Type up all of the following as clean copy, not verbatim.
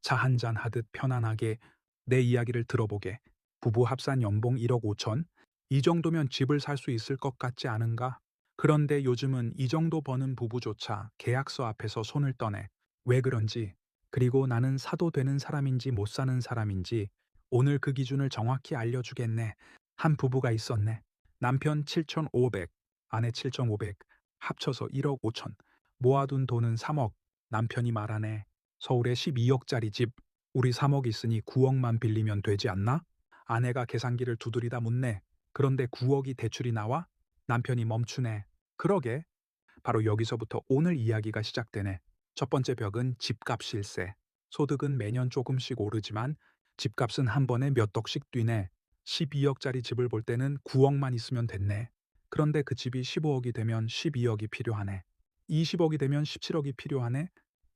차 한잔 하듯 편안하게 내 이야기를 들어보게. 부부 합산 연봉 1억 5천? 이 정도면 집을 살 수 있을 것 같지 않은가? 그런데 요즘은 이 정도 버는 부부조차 계약서 앞에서 손을 떠내. 왜 그런지, 그리고 나는 사도 되는 사람인지 못 사는 사람인지 오늘 그 기준을 정확히 알려주겠네. 한 부부가 있었네. 남편 7,500, 아내 7,500, 합쳐서 1억 5천. 모아둔 돈은 3억. 남편이 말하네. 서울에 12억짜리 집, 우리 3억 있으니 9억만 빌리면 되지 않나? 아내가 계산기를 두드리다 묻네. 그런데 9억이 대출이 나와? 남편이 멈추네. 그러게. 바로 여기서부터 오늘 이야기가 시작되네. 첫 번째 벽은 집값 실세. 소득은 매년 조금씩 오르지만 집값은 한 번에 몇 억씩 뛰네. 12억짜리 집을 볼 때는 9억만 있으면 됐네. 그런데 그 집이 15억이 되면 12억이 필요하네. 20억이 되면 17억이 필요하네.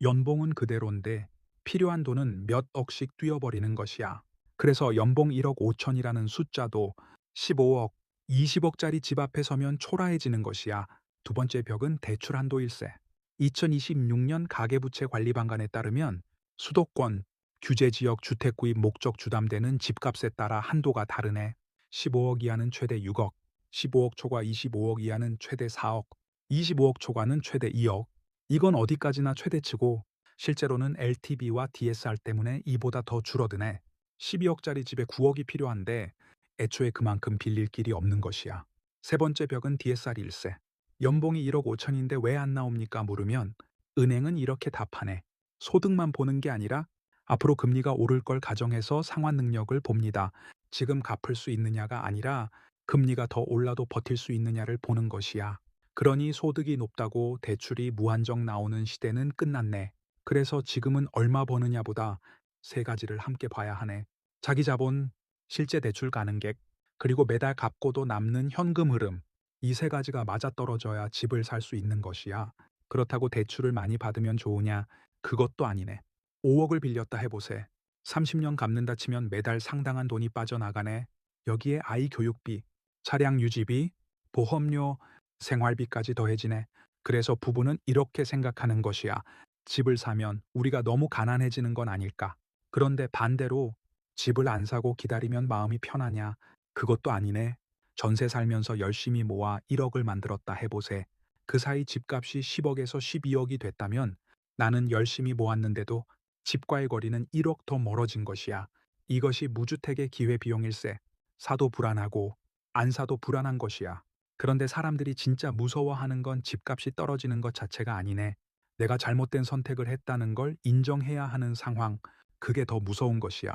연봉은 그대로인데 필요한 돈은 몇 억씩 뛰어버리는 것이야. 그래서 연봉 1억 5천이라는 숫자도 15억, 20억짜리 집 앞에 서면 초라해지는 것이야. 두 번째 벽은 대출 한도일세. 2026년 가계부채 관리방관에 따르면 수도권, 규제지역 주택구입 목적 주담대는 집값에 따라 한도가 다르네. 15억 이하는 최대 6억, 15억 초과 25억 이하는 최대 4억, 25억 초과는 최대 2억. 이건 어디까지나 최대치고 실제로는 LTV와 DSR 때문에 이보다 더 줄어드네. 12억짜리 집에 9억이 필요한데 애초에 그만큼 빌릴 길이 없는 것이야. 세 번째 벽은 DSR 일세. 연봉이 1억 5천인데 왜 안 나옵니까? 물으면 은행은 이렇게 답하네. 소득만 보는 게 아니라 앞으로 금리가 오를 걸 가정해서 상환 능력을 봅니다. 지금 갚을 수 있느냐가 아니라 금리가 더 올라도 버틸 수 있느냐를 보는 것이야. 그러니 소득이 높다고 대출이 무한정 나오는 시대는 끝났네. 그래서 지금은 얼마 버느냐보다 세 가지를 함께 봐야 하네. 자기 자본, 실제 대출 가능객, 그리고 매달 갚고도 남는 현금 흐름. 이 세 가지가 맞아떨어져야 집을 살 수 있는 것이야. 그렇다고 대출을 많이 받으면 좋으냐? 그것도 아니네. 5억을 빌렸다 해보세. 30년 갚는다 치면 매달 상당한 돈이 빠져나가네. 여기에 아이 교육비, 차량 유지비, 보험료, 생활비까지 더해지네. 그래서 부부는 이렇게 생각하는 것이야. 집을 사면 우리가 너무 가난해지는 건 아닐까? 그런데 반대로 집을 안 사고 기다리면 마음이 편하냐? 그것도 아니네. 전세 살면서 열심히 모아 1억을 만들었다 해보세. 그 사이 집값이 10억에서 12억이 됐다면 나는 열심히 모았는데도 집과의 거리는 1억 더 멀어진 것이야. 이것이 무주택의 기회비용일세. 사도 불안하고 안 사도 불안한 것이야. 그런데 사람들이 진짜 무서워하는 건 집값이 떨어지는 것 자체가 아니네. 내가 잘못된 선택을 했다는 걸 인정해야 하는 상황. 그게 더 무서운 것이야.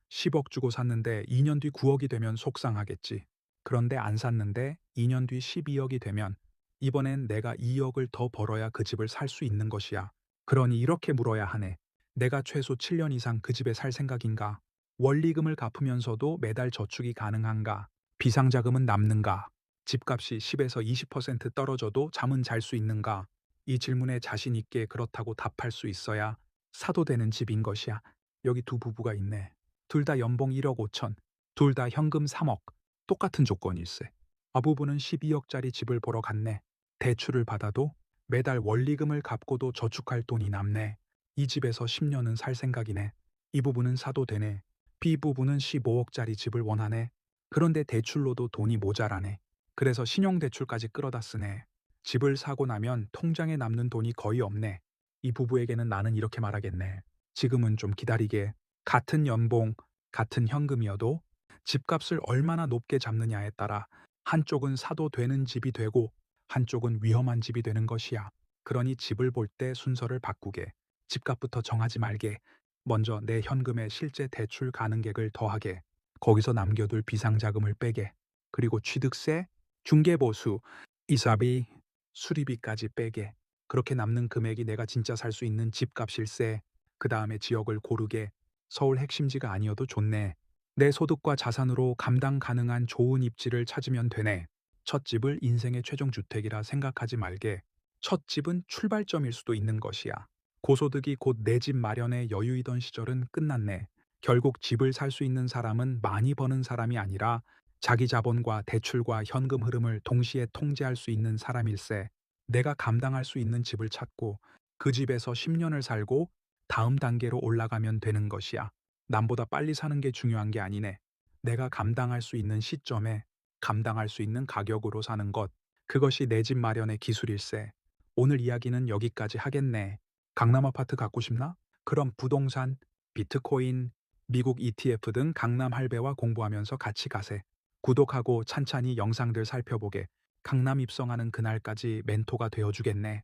10억 주고 샀는데 2년 뒤 9억이 되면 속상하겠지. 그런데 안 샀는데 2년 뒤 12억이 되면 이번엔 내가 2억을 더 벌어야 그 집을 살 수 있는 것이야. 그러니 이렇게 물어야 하네. 내가 최소 7년 이상 그 집에 살 생각인가? 원리금을 갚으면서도 매달 저축이 가능한가? 비상자금은 남는가? 집값이 10에서 20% 떨어져도 잠은 잘 수 있는가? 이 질문에 자신 있게 그렇다고 답할 수 있어야 사도 되는 집인 것이야. 여기 두 부부가 있네. 둘 다 연봉 1억 5천, 둘 다 현금 3억. 똑같은 조건일세. 아부부는 12억짜리 집을 보러 갔네. 대출을 받아도 매달 원리금을 갚고도 저축할 돈이 남네. 이 집에서 10년은 살 생각이네. 이 부부는 사도 되네. B 부부는 15억짜리 집을 원하네. 그런데 대출로도 돈이 모자라네. 그래서 신용대출까지 끌어다 쓰네. 집을 사고 나면 통장에 남는 돈이 거의 없네. 이 부부에게는 나는 이렇게 말하겠네. 지금은 좀 기다리게. 같은 연봉, 같은 현금이어도 집값을 얼마나 높게 잡느냐에 따라 한쪽은 사도 되는 집이 되고 한쪽은 위험한 집이 되는 것이야. 그러니 집을 볼 때 순서를 바꾸게. 집값부터 정하지 말게. 먼저 내 현금에 실제 대출 가능액을 더하게. 거기서 남겨둘 비상자금을 빼게. 그리고 취득세, 중개보수, 이사비, 수리비까지 빼게. 그렇게 남는 금액이 내가 진짜 살 수 있는 집값일세. 그 다음에 지역을 고르게. 서울 핵심지가 아니어도 좋네. 내 소득과 자산으로 감당 가능한 좋은 입지를 찾으면 되네. 첫 집을 인생의 최종 주택이라 생각하지 말게. 첫 집은 출발점일 수도 있는 것이야. 고소득이 곧 내 집 마련의 여유이던 시절은 끝났네. 결국 집을 살 수 있는 사람은 많이 버는 사람이 아니라 자기 자본과 대출과 현금 흐름을 동시에 통제할 수 있는 사람일세. 내가 감당할 수 있는 집을 찾고 그 집에서 10년을 살고 다음 단계로 올라가면 되는 것이야. 남보다 빨리 사는 게 중요한 게 아니네. 내가 감당할 수 있는 시점에 감당할 수 있는 가격으로 사는 것. 그것이 내 집 마련의 기술일세. 오늘 이야기는 여기까지 하겠네. 강남 아파트 갖고 싶나? 그럼 부동산, 비트코인, 미국 ETF 등 강남 할배와 공부하면서 같이 가세. 구독하고 찬찬히 영상들 살펴보게. 강남 입성하는 그날까지 멘토가 되어주겠네.